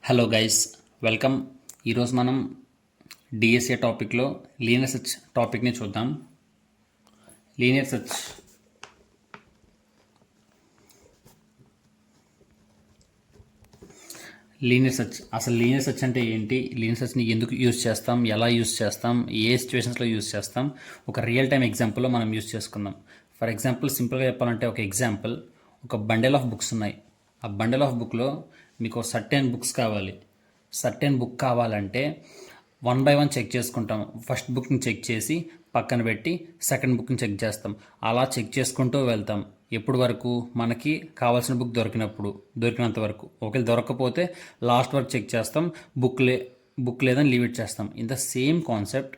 Hello guys, welcome. ఈరోజు మనం DSA టాపిక్లో లీనియర్ సెర్చ్ టాపిక్ని చూద్దాం. లీనియర్ సెర్చ్ అసలు లీనియర్ సెర్చ్ అంటే ఏంటి, లీనియర్ సెర్చ్ని ఎందుకు యూజ్ చేస్తాం, ఎలా యూజ్ చేస్తాం, ఏ సిచ్యువేషన్స్లో యూజ్ చేస్తాం, ఒక రియల్ టైం ఎగ్జాంపుల్లో మనం యూజ్ చేసుకుందాం. ఫర్ ఎగ్జాంపుల్, సింపుల్గా చెప్పాలంటే ఒక ఎగ్జాంపుల్, ఒక బండెల్ ఆఫ్ బుక్స్ ఉన్నాయి. ఆ బండెల్ ఆఫ్ బుక్లో మీకు సర్టెన్ బుక్స్ కావాలి. సర్టెన్ బుక్ కావాలంటే 1 by 1 చెక్ చేసుకుంటాం. ఫస్ట్ బుక్ని చెక్ చేసి పక్కన పెట్టి సెకండ్ బుక్ని చెక్ చేస్తాం. అలా చెక్ చేసుకుంటూ వెళ్తాం. ఎప్పుడు వరకు? మనకి కావాల్సిన బుక్ దొరికినంత వరకు. ఒకవేళ దొరకకపోతే లాస్ట్ వరకు చెక్ చేస్తాం. బుక్ లేదని లీవ్ ఇట్ చేస్తాం. In the same concept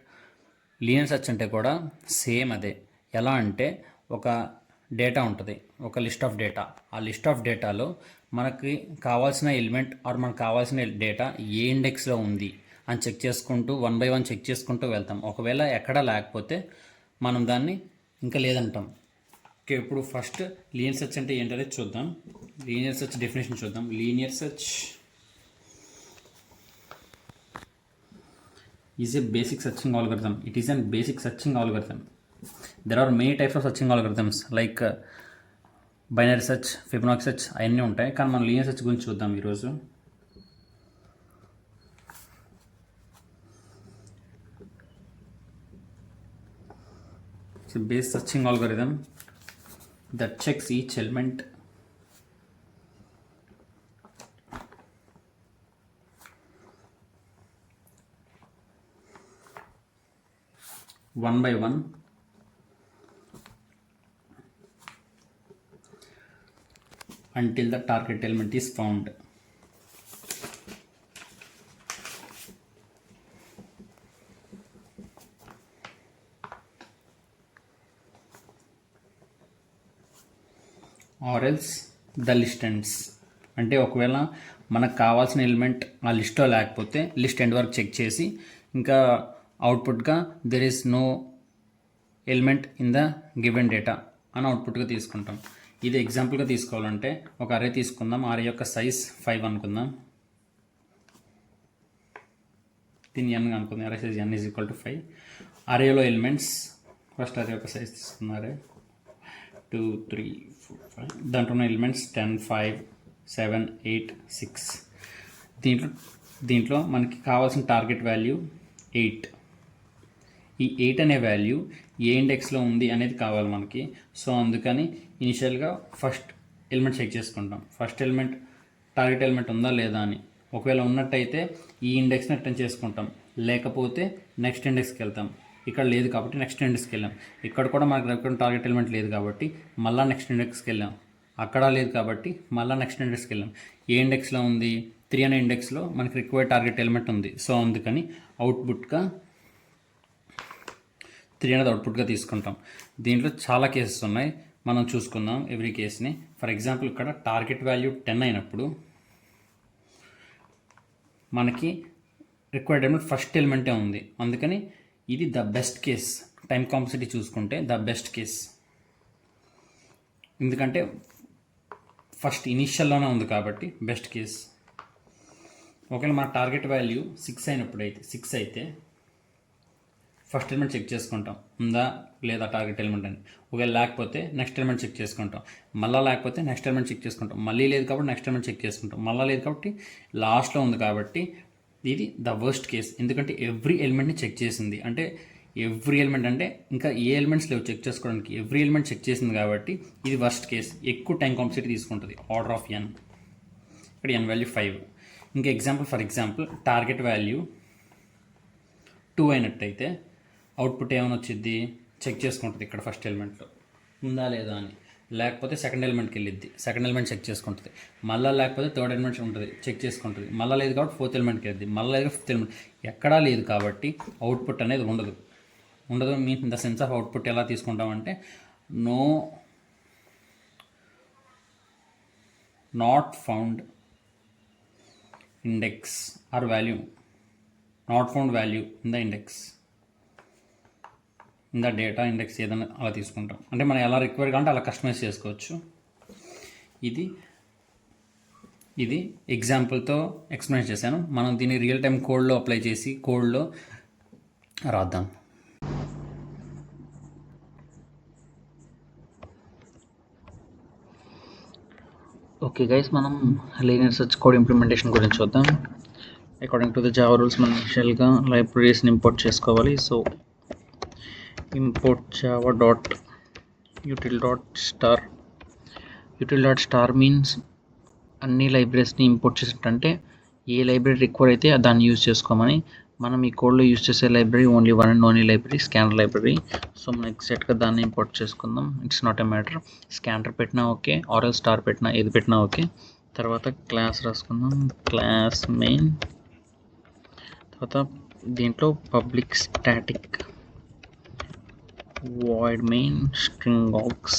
linear search అంటే కూడా సేమ్ అదే. ఎలా అంటే ఒక డేటా ఉంటుంది, ఒక లిస్ట్ ఆఫ్ డేటా. ఆ లిస్ట్ ఆఫ్ డేటాలో మనకి కావాల్సిన ఎలిమెంట్ మనకు కావాల్సిన డేటా ఏ ఇండెక్స్లో ఉంది అని చెక్ చేసుకుంటూ 1 by 1 చెక్ చేసుకుంటూ వెళ్తాం. ఒకవేళ ఎక్కడా లేకపోతే మనం దాన్ని ఇంకా లేదంటాం. ఓకే, ఇప్పుడు ఫస్ట్ లీనియర్ సెర్చ్ అంటే ఏంటనేది చూద్దాం. లీనియర్ సెర్చ్ డెఫినేషన్ చూద్దాం. Linear search is a basic searching algorithm. It is a basic searching algorithm. There are many types of searching algorithms like binary search, Fibonacci search అవన్నీ ఉంటాయి. కానీ మనం linear search గురించి చూద్దాం ఈరోజు. It's a base searching algorithm that checks each element one by one until the target element is found. Or else the list ends. అంటే ఒకవేళ మనకు కావాల్సిన ఎలిమెంట్ ఆ లిస్ట్లో లేకపోతే లిస్ట్ ఎండ్ వరకు చెక్ చేసి ఇంకా అవుట్పుట్గా there is no element in the given data అని అవుట్పుట్గా తీసుకుంటాం. ఇది ఎగ్జాంపుల్గా తీసుకోవాలంటే ఒక అరే తీసుకుందాం. అరే యొక్క సైజ్ 5 అనుకుందాం. దీన్ని n అనుకుందాం. అరే సైజ్ n = 5. అరేలో ఎలిమెంట్స్ ఫస్ట్ అరే యొక్క సైజ్ తీసుకుందాం. అరే 2 3 4 5 దాంట్లో ఉన్న ఎలిమెంట్స్ 10 5 7 8 6. దీంట్లో మనకి కావాల్సిన టార్గెట్ వాల్యూ 8. ఈ 8 అనే వాల్యూ ఏ ఇండెక్స్లో ఉంది అనేది కావాలి మనకి. సో అందుకని ఇనిషియల్గా ఫస్ట్ ఎలిమెంట్ చెక్ చేసుకుంటాం. ఫస్ట్ ఎలిమెంట్ టార్గెట్ ఎలిమెంట్ ఉందా లేదా అని. ఒకవేళ ఉన్నట్టయితే ఈ ఇండెక్స్ని రిటర్న్ చేసుకుంటాం, లేకపోతే నెక్స్ట్ ఇండెక్స్కి వెళ్తాం. ఇక్కడ లేదు కాబట్టి నెక్స్ట్ ఇండెక్స్కి వెళ్ళాం. ఇక్కడ కూడా మనకు టార్గెట్ ఎలిమెంట్ లేదు కాబట్టి మళ్ళీ నెక్స్ట్ ఇండెక్స్కి వెళ్ళాం. అక్కడ లేదు కాబట్టి మళ్ళీ నెక్స్ట్ ఇండెక్స్కి వెళ్ళాం. ఏ ఇండెక్స్లో ఉంది? 3 అనే ఇండెక్స్లో మనకి రిక్వైర్డ్ టార్గెట్ ఎలిమెంట్ ఉంది. సో అందుకని అవుట్పుట్గా 3 అనేది అవుట్పుట్గా తీసుకుంటాం. దీంట్లో చాలా కేసెస్ ఉన్నాయి, మనం చూసుకుందాం ఎవ్రీ కేస్ని. ఫర్ ఎగ్జాంపుల్, ఇక్కడ టార్గెట్ వాల్యూ 10 అయినప్పుడు మనకి రిక్వైర్డ్ ఎలిమెంట్ ఫస్ట్ ఎలిమెంటే ఉంది. అందుకని ఇది the best case. Time complexity చూసుకుంటే ద బెస్ట్ కేస్. ఎందుకంటే ఫస్ట్ ఇనీషియల్లోనే ఉంది కాబట్టి బెస్ట్ కేస్. ఒకవేళ మన టార్గెట్ వాల్యూ 6 అయితే ఫస్ట్ ఎలిమెంట్ చెక్ చేసుకుంటాం, ఉందా లేదా టార్గెట్ ఎలిమెంట్ అని. ఒకవేళ లేకపోతే నెక్స్ట్ ఎలిమెంట్ చెక్ చేసుకుంటాం, మళ్ళీ లేకపోతే నెక్స్ట్ ఎలిమెంట్ చెక్ చేసుకుంటాం, మళ్ళీ లేదు కాబట్టి నెక్స్ట్ ఎలిమెంట్ చెక్ చేసుకుంటాం, మళ్ళీ లేదు కాబట్టి లాస్ట్లో ఉంది కాబట్టి ఇది ద వర్స్ట్ కేస్. ఎందుకంటే ఎవ్రీ ఎలిమెంట్ని చెక్ చేసింది. అంటే ఎవ్రీ ఎలిమెంట్ అంటే ఇంకా ఏ ఎలిమెంట్స్ లేవు చెక్ చేసుకోవడానికి, ఎవ్రీ ఎలిమెంట్ చెక్ చేసింది కాబట్టి ఇది వర్స్ట్ కేస్. ఎక్కువ టైం కాంప్లెక్సిటీ తీసుకుంటుంది, ఆర్డర్ ఆఫ్ n. ఇక్కడ n వాల్యూ 5. ఇంకా example, for example target value 2 అయినట్టయితే అవుట్పుట్ ఏమైనా వచ్చింది? చెక్ చేసుకుంటుంది ఇక్కడ ఫస్ట్ ఎలిమెంట్లో ఉందా లేదా అని. లేకపోతే సెకండ్ ఎలిమెంట్కి వెళ్ళిద్ది, సెకండ్ ఎలిమెంట్ చెక్ చేసుకుంటుంది. మళ్ళీ లేకపోతే థర్డ్ ఎలిమెంట్ ఉంటుంది, చెక్ చేసుకుంటుంది. మళ్ళీ లేదు కాబట్టి ఫోర్త్ ఎలిమెంట్కి వెళ్ళిద్ది, మళ్ళీ లేదు ఫిఫ్త్ ఎలిమెంట్. ఎక్కడా లేదు కాబట్టి అవుట్పుట్ అనేది ఉండదు. Means in the sense of output ఎలా తీసుకుంటామంటే not found index or value, not found value in the index, in the data index ఏదైనా అలా తీసుకుంటాం. అంటే మనం ఎలా రిక్వైర్ కావాలంటే అలా కస్టమైజ్ చేసుకోవచ్చు. ఇది ఎగ్జాంపుల్తో ఎక్స్ప్లెయిన్ చేశాను. మనం దీన్ని రియల్ టైం కోడ్లో అప్లై చేసి కోడ్లో రాద్దాం. ఓకే గైస్, మనం లీనియర్ సెర్చ్ కోడ్ ఇంప్లిమెంటేషన్ గురించి చూద్దాం. According to the Java rules మనం ఇనిషియల్గా లైబ్రరీస్ని ఇంపోర్ట్ చేసుకోవాలి. So import Java dot util dot star. util dot star means అన్ని లైబ్రరీస్ని ఇంపోర్ట్ చేసినట్టంటే ఏ లైబ్రరీ రిక్వైర్ అయితే దాన్ని యూజ్ చేసుకోమని. మనం ఈ కోడ్లో యూజ్ చేసే library only one and only library, scanner library. So మనం ఎగ్జాక్ట్గా దాన్ని ఇంపోర్ట్ చేసుకుందాం. It's not a matter, scanner పెట్టినా ఓకే, ఆర్ఎల్ స్టార్ పెట్టినా, ఏది పెట్టినా ఓకే. తర్వాత క్లాస్ రాసుకుందాం, క్లాస్ మెయిన్. తర్వాత దీంట్లో public static void main string aux.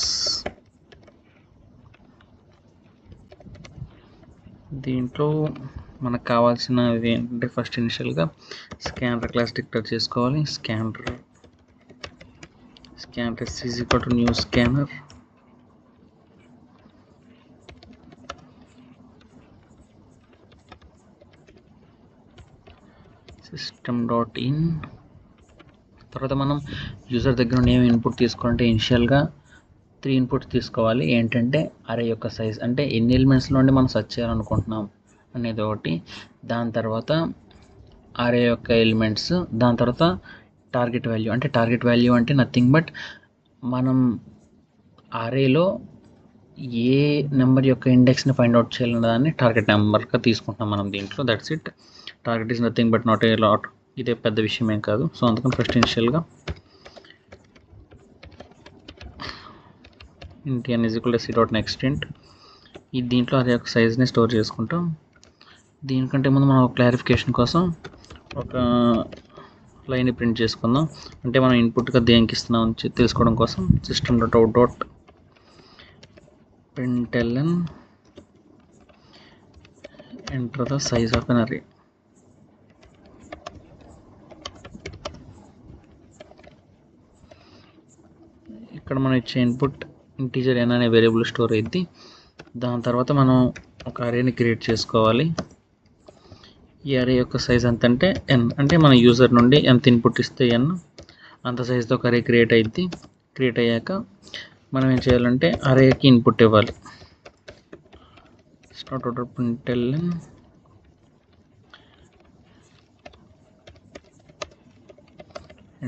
దీంట్లో మనకు కావాల్సినవి ఏంటంటే ఫస్ట్ ఇనిషియల్గా స్కానర్ క్లాస్ డిక్లేర్ చేసుకోవాలి. Scanner is equal to new scanner. System dot in. తర్వాత మనం యూజర్ దగ్గర నుండి ఏమి ఇన్పుట్ తీసుకోవాలంటే ఇనిషియల్గా 3 ఇన్పుట్స్ తీసుకోవాలి. ఏంటంటే అరే యొక్క సైజ్, అంటే ఎన్ని ఎలిమెంట్స్ నుండి మనం సెర్చ్ చేయాలనుకుంటున్నాం అనేది ఒకటి. దాని తర్వాత అరే యొక్క ఎలిమెంట్స్, దాని తర్వాత టార్గెట్ వాల్యూ. అంటే టార్గెట్ వాల్యూ అంటే నథింగ్ బట్ మనం అరేలో ఏ నెంబర్ యొక్క ఇండెక్స్ని ఫైండ్ అవుట్ చేయాలన్న దాన్ని టార్గెట్ నెంబర్గా తీసుకుంటున్నాం మనం దీంట్లో. That's it. Target is nothing but not a lot. ఇదే పెద్ద విషయం ఏం కాదు. సో అందుకని ఫస్ట్ ఇనిషియల్గా int n is equal to c dot next int. ఈ దీంట్లో అదే యొక్క సైజ్ని స్టోర్ చేసుకుంటాం. దీనికంటే ముందు మనం క్లారిఫికేషన్ కోసం ఒక లైన్ ప్రింట్ చేసుకుందాం. అంటే మనం ఇన్పుట్గా దేనికి ఇస్తున్నాం తెలుసుకోవడం కోసం. System dot out dot println enter the size of an array. ఇక్కడ మనం ఇచ్చే ఇన్పుట్ ఇంటీజర్ n అనే వేరియబుల్ స్టోర్ అయింది. దాని తర్వాత మనం ఒక అరేని క్రియేట్ చేసుకోవాలి. ఈ అరే యొక్క సైజ్ ఎంత అంటే n, అంటే మన యూజర్ నుండి ఎంత ఇన్పుట్ ఇస్తే n అంత సైజ్తో ఒక అరే క్రియేట్ అయింది. క్రియేట్ అయ్యాక మనం ఏం చేయాలంటే అరేకి ఇన్పుట్ ఇవ్వాలి. println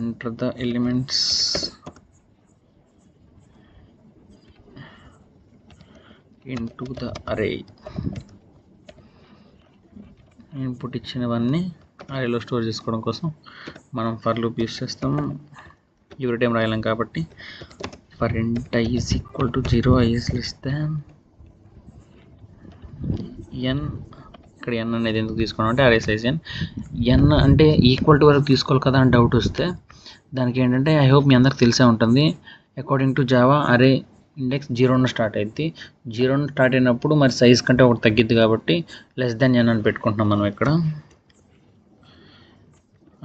enter the elements into the array. Input ఇచ్చినవన్నీ అరేలో స్టోర్ చేసుకోవడం కోసం మనం ఫర్ లూప్ యూస్ చేస్తాం. ఎవ్రీ టైం రాయలేం కాబట్టి for int i is equal to 0, i is less than n. ఇక్కడ n అనేది ఎందుకు తీసుకున్నాం అంటే అరే సైజ్ n అంటే ఈక్వల్ టు వరకు తీసుకోవాలి కదా అని డౌట్ వస్తే దానికి ఏంటంటే ఐ హోప్ మీ అందరికి తెలిసే ఉంటుంది. అకార్డింగ్ టు జావా అరే ఇండెక్స్ 0 స్టార్ట్ అయింది. 0 స్టార్ట్ అయినప్పుడు మరి సైజ్ కంటే ఒకటి తగ్గిద్ది కాబట్టి లెస్ దెన్ n అని పెట్టుకుంటున్నాం మనం ఇక్కడ.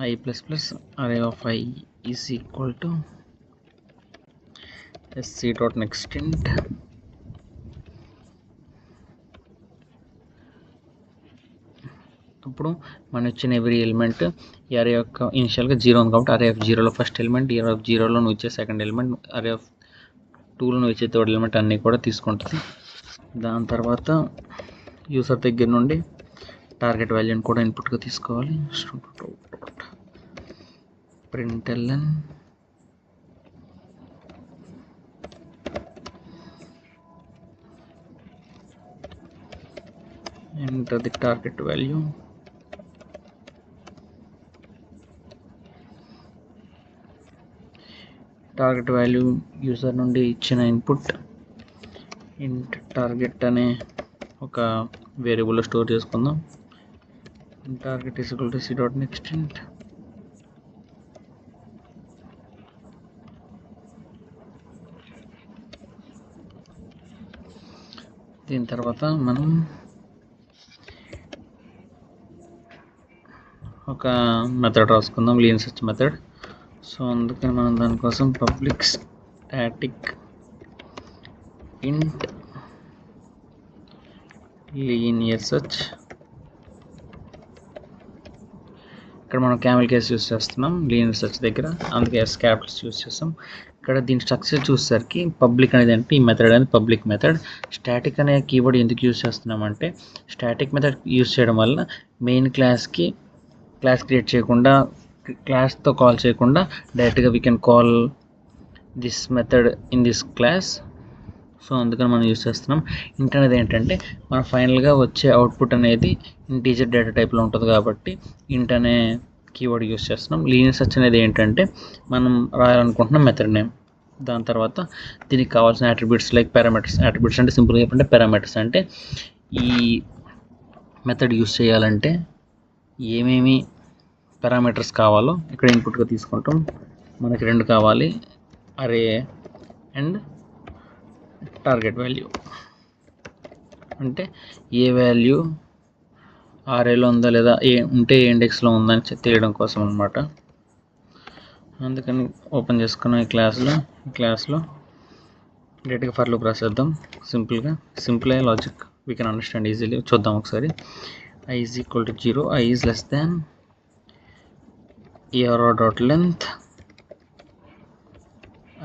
i ప్లస్ ప్లస్ అరే of i is equal to sc dot next int. ఇప్పుడు మనం ఇచ్చిన ఎవ్రీ ఎలిమెంట్ ఈ అరే యొక్క ఇనిషియల్గా 0 ఉంది కాబట్టి అరే ఆఫ్ 0లో ఫస్ట్ ఎలిమెంట్, అరే ఆఫ్ 0లో నువ్వు ఇచ్చే సెకండ్ ఎలిమెంట్, అరే ఆఫ్ 2లో నువ్వు ఇచ్చే థర్డ్ ఎలిమెంట్ అన్నీ కూడా తీసుకుంటుంది. దాని తర్వాత యూజర్ దగ్గర నుండి టార్గెట్ వాల్యూని కూడా ఇన్పుట్గా తీసుకోవాలి. println enter the target value. Target value user నుండి ఇచ్చిన ఇన్పుట్ int టార్గెట్ అనే ఒక వేరియబుల్లో స్టోర్ చేసుకుందాం. Target is equal to c dot next int. దీని తర్వాత మనం ఒక మెథడ్ రాసుకుందాం, లీనియర్ సెర్చ్ మెథడ్. సో అందుకని మనం దానికోసం public static int linear search. ఇక్కడ మనం క్యామెల్ కేస్ యూస్ చేస్తున్నాం లీనియర్ సెర్చ్ దగ్గర, అందుకే ఎస్ క్యాపిటల్స్ యూస్ చేస్తాం. ఇక్కడ దీని స్ట్రక్చర్ చూసేసరికి పబ్లిక్ అనేది అంటే ఈ మెథడ్ అనేది పబ్లిక్ మెథడ్. స్టాటిక్ అనే కీవర్డ్ ఎందుకు యూస్ చేస్తున్నామంటే స్టాటిక్ మెథడ్ యూస్ చేయడం వల్ల మెయిన్ క్లాస్కి క్లాస్ క్రియేట్ చేయకుండా, క్లాస్తో కాల్ చేయకుండా డైరెక్ట్గా we can call this method in this class. So అందుకని మనం యూస్ చేస్తున్నాం. ఇంట్ అనేది ఏంటంటే మనం ఫైనల్గా వచ్చే అవుట్పుట్ అనేది ఇంటీజర్ డేటా టైప్లో ఉంటుంది కాబట్టి ఇంట్ అనే కీవర్డ్ యూస్ చేస్తున్నాం. లీనియర్ సెర్చ్ అనేది ఏంటంటే మనం రాయాలనుకుంటున్నాం మెథడ్ నేమ్, దాని తర్వాత దీనికి కావాల్సిన అట్రిబ్యూట్స్ లైక్ పారామీటర్స్. అట్రిబ్యూట్స్ అంటే సింపుల్గా చెప్పంటే పారామీటర్స్ అంటే ఈ మెథడ్ యూస్ చేయాలంటే ఏమేమి పారామీటర్స్ కావాలో ఇక్కడ ఇన్పుట్గా తీసుకుంటాం. మనకి 2 కావాలి, అరే అండ్ టార్గెట్ వాల్యూ. అంటే ఏ వాల్యూ అరేలో ఉందా లేదా, ఉంటే ఏ ఇండెక్స్లో ఉందని తెలియడం కోసం అనమాట. అందుకని ఓపెన్ చేసుకున్నాం ఈ క్లాస్లో డైరెక్ట్గా ఫర్ లూప్ రాసేద్దాం. Simple logic we can understand easily. చూద్దాం ఒకసారి. I is equal to 0, I is less than arrow dot length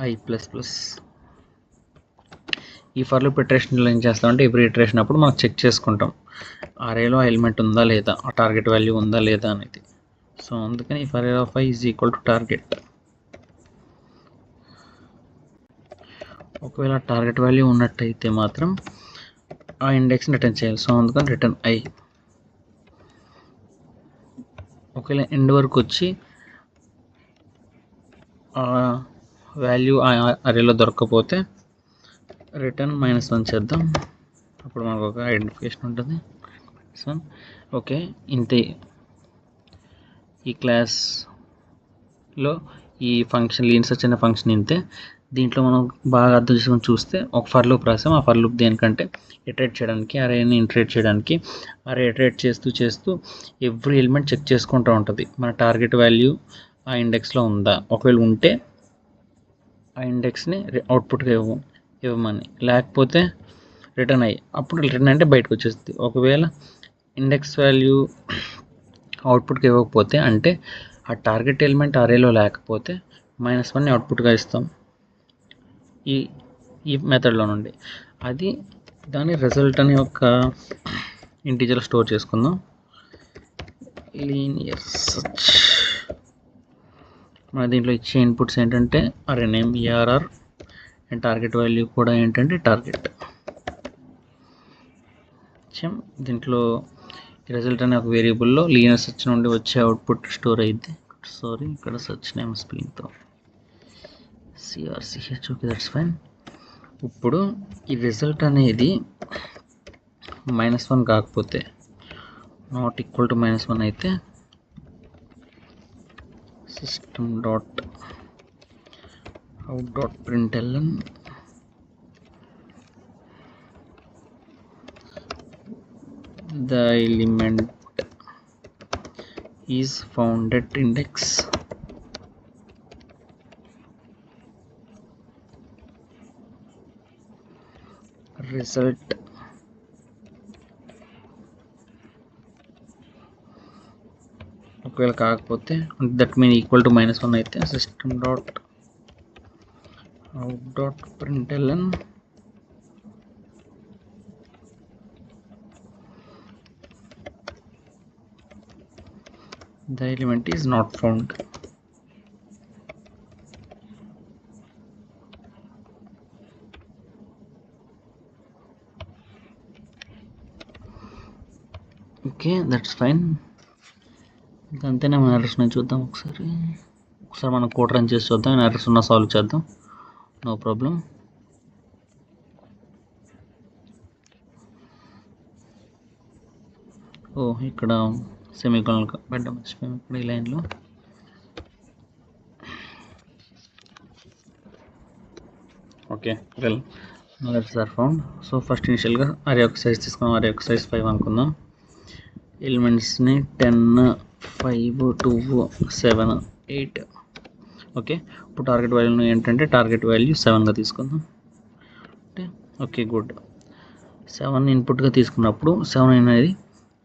I plus plus. ఈ ఫర్ లూప్ ఇటరేషన్లో ఏం చేస్తామంటే ఎవ్రీ ఇటరేషన్ అప్పుడు మనం చెక్ చేసుకుంటాం అరేలో ఎలిమెంట్ ఉందా లేదా, ఆ టార్గెట్ వాల్యూ ఉందా లేదా అనేది. సో అందుకని ఈ for of I is equal to target. ఒకవేళ టార్గెట్ వాల్యూ ఉన్నట్టయితే మాత్రం ఆ ఇండెక్స్ని రిటర్న్ చేయాలి. సో అందుకని రిటర్న్ I. ఒకవేళ ఎండ్ వరకు వచ్చి వాల్యూ అరేలో దొరకకపోతే రిటర్న్ -1 చేద్దాం. అప్పుడు మనకు ఒక ఐడెంటిఫికేషన్ ఉంటుంది. సో ఓకే, ఇంతే. ఈ క్లాస్లో ఈ ఫంక్షన్ లీనియర్ సెర్చ్ అనే ఫంక్షన్ ఇంతే. దీంట్లో మనం బాగా అర్థం చేసుకొని చూస్తే ఒక ఫర్ లూప్ రాసాం. ఆ ఫర్ లూప్ దేనికంటే ఇటరేట్ చేయడానికి, అరేని ఇంటరేట్ చేయడానికి. అరే ఇటరేట్ చేస్తూ ఎవ్రీ ఎలిమెంట్ చెక్ చేసుకుంటూ ఉంటుంది మన టార్గెట్ వాల్యూ ఆ ఇండెక్స్లో ఉందా. ఒకవేళ ఉంటే ఆ ఇండెక్స్ని అవుట్పుట్గా ఇవ్వమని, లేకపోతే రిటర్న్ అయ్యి, అప్పుడు రిటర్న్ అంటే బయటకు వచ్చేస్తుంది. ఒకవేళ ఇండెక్స్ వాల్యూ అవుట్పుట్గా ఇవ్వకపోతే అంటే ఆ టార్గెట్ ఎలిమెంట్ అరేలో లేకపోతే -1ని అవుట్పుట్గా ఇస్తాం ఈ మెథడ్లో నుండి. అది దాని రిజల్ట్ అనే ఒక ఇంటీజర్ స్టోర్ చేసుకుందాం. లీనియర్ సెర్చ్ మన దీంట్లో ఇచ్చే ఇన్పుట్స్ ఏంటంటే అరే name ERR and target value కూడా ఏంటంటే టార్గెట్. దీంట్లో రిజల్ట్ అనే ఒక వేరియబుల్లో లీనియర్ సెర్చ్ నుండి వచ్చే అవుట్పుట్ స్టోర్ అయింది. సారీ, ఇక్కడ సెర్చ్ నేమ్ స్ప్లింగ్తో CRCH. Okay, that's fine. ఇప్పుడు ఈ రిజల్ట్ అనేది -1 కాకపోతే, నాట్ ఈక్వల్ టు -1 అయితే system.out.println the element is found at index result ఒకవేళ కాకపోతే దట్ మీన్ ఈక్వల్ టు -1 అయితే system.out.println the element is not found. Okay, that's fine. అంతేనా? మన ఎర్రర్స్ నేను చూద్దాం ఒకసారి మనం కోడ్ రన్ చేసి చూద్దాం. ఎర్రర్స్ ఉన్న సాల్వ్ చేద్దాం, నో ప్రాబ్లం. ఇక్కడ సెమీకోలన్ పెట్టడం మర్చిపోయాం ఇక్కడ ఈ లైన్లో. Okay, well errors are found. So first ఇనిషియల్గా అరే ఒక సైజ్ తీసుకున్నాం. అరే ఒక సైజ్ 5 అనుకుందాం. ఎలిమెంట్స్ని 10, 5, 2, 7, 8. ఓకే, ఇప్పుడు టార్గెట్ వాల్యూను ఏంటంటే టార్గెట్ వాల్యూ 7గా తీసుకుందాం. Okay, good. 7 ఇన్పుట్గా తీసుకున్నప్పుడు 7 అనేది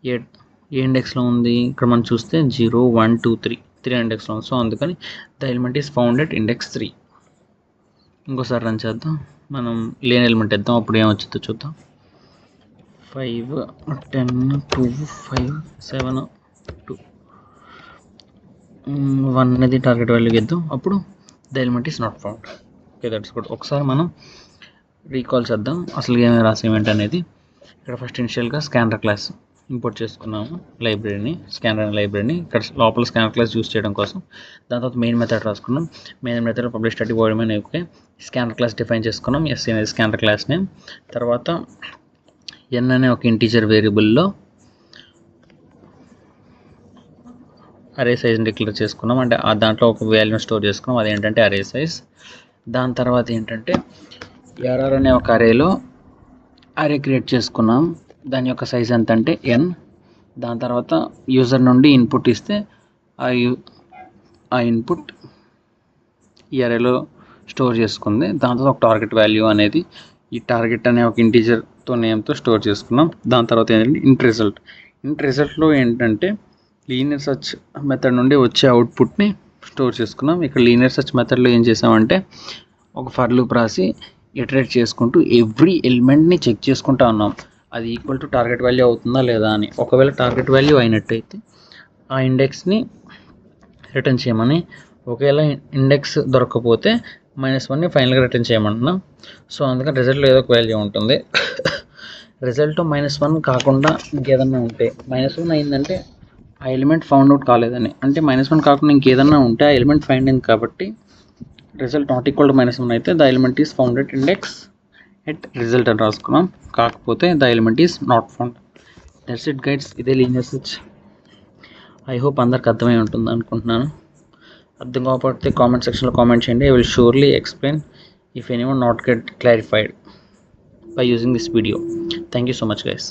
ఏ ఇండెక్స్లో ఉంది, ఇక్కడ మనం చూస్తే 0 1 2 3 ఇండెక్స్లో ఉంది. సో అందుకని the element is found at index 3. ఇంకోసారి రన్ చేద్దాం, మనం లేని ఎలిమెంట్ ఇద్దాం, అప్పుడు ఏమొచ్చిందో చూద్దాం. 5 10 2 5 7 2 1 అనేది టార్గెట్ వాల్యూకి ఇద్దాం, అప్పుడు the element is not found. Okay, that's good. ఒకసారి మనం రీకాల్ చేద్దాం అసలు ఏమైనా రాసేమేంటి అనేది. ఇక్కడ ఫస్ట్ ఇనిషియల్గా స్కానర్ క్లాస్ ఇంపోర్ట్ చేసుకున్నాము, లైబ్రరీని, స్కానర్ లైబ్రరీని ఇక్కడ లోపల స్కానర్ క్లాస్ యూస్ చేయడం కోసం. దాని తర్వాత మెయిన్ మెథడ్ రాసుకున్నాం. Main method publish static void main okay. Scanner class define చేసుకున్నాం, ఎస్ అనేది స్కానర్ క్లాస్ నేమ్. తర్వాత ఎన్ అనే ఒక ఇంటీజర్ వేరియబుల్లో అరే సైజ్ని డిక్లేర్ చేసుకున్నాం, అంటే దాంట్లో ఒక వాల్యూని స్టోర్ చేసుకున్నాం, అదేంటంటే అరే సైజ్. దాని తర్వాత ఏంటంటే ఆర్ఆర్ అనే ఒక అరేలో అరే క్రియేట్ చేసుకున్నాం, దాని యొక్క సైజ్ ఎంత అంటే n. దాని తర్వాత యూజర్ నుండి ఇన్పుట్ ఇస్తే ఆ ఇన్పుట్ ఈ అరేలో స్టోర్ చేసుకుంది. దాని తర్వాత ఒక టార్గెట్ వాల్యూ అనేది ఈ టార్గెట్ అనే ఒక ఇంటీజర్తో నేమ్తో స్టోర్ చేసుకున్నాం. దాని తర్వాత ఏంటంటే ఇంట్ రిజల్ట్లో ఏంటంటే లీనియర్ సెర్చ్ మెథడ్ నుండి వచ్చే అవుట్పుట్ని స్టోర్ చేసుకున్నాం. ఇక్కడ లీనియర్ సెర్చ్ మెథడ్లో ఏం చేసామంటే ఒక ఫర్ లూప్ రాసి ఇటరేట్ చేసుకుంటూ ఎవ్రీ ఎలిమెంట్ని చెక్ చేసుకుంటా ఉన్నాం, అది ఈక్వల్ టు టార్గెట్ వాల్యూ అవుతుందా లేదా అని. ఒకవేళ టార్గెట్ వాల్యూ అయినట్టయితే ఆ ఇండెక్స్ని రిటర్న్ చేయమని, ఒకవేళ ఇండెక్స్ దొరకకపోతే -1ని ఫైనల్గా రిటర్న్ చేయమంటున్నాం. సో అందుకని రిజల్ట్లో ఏదో ఒక వాల్యూ ఉంటుంది. రిజల్ట్ -1 కాకుండా ఇంకేదన్నా ఉంటే, -1 అయిందంటే ఆ ఎలిమెంట్ ఫౌండ్ అవుట్ కాలేదని, అంటే -1 కాకుండా ఇంకేదన్నా ఉంటే ఆ ఎలిమెంట్ ఫైండ్ అయింది కాబట్టి రిజల్ట్ నాట్ ఈక్వల్ టు -1 అయితే the element is found at index at result అని రాసుకున్నాం. కాకపోతే the element is not found. That's it guides, ఇదే లీనియర్ సెర్చ్. ఐ హోప్ అందరికి అర్థమై ఉంటుంది అనుకుంటున్నాను. అర్థం కాకపోతే కామెంట్ సెక్షన్లో కామెంట్ చేయండి. I will surely explain if anyone not get clarified by using this video. Thank you so much guys.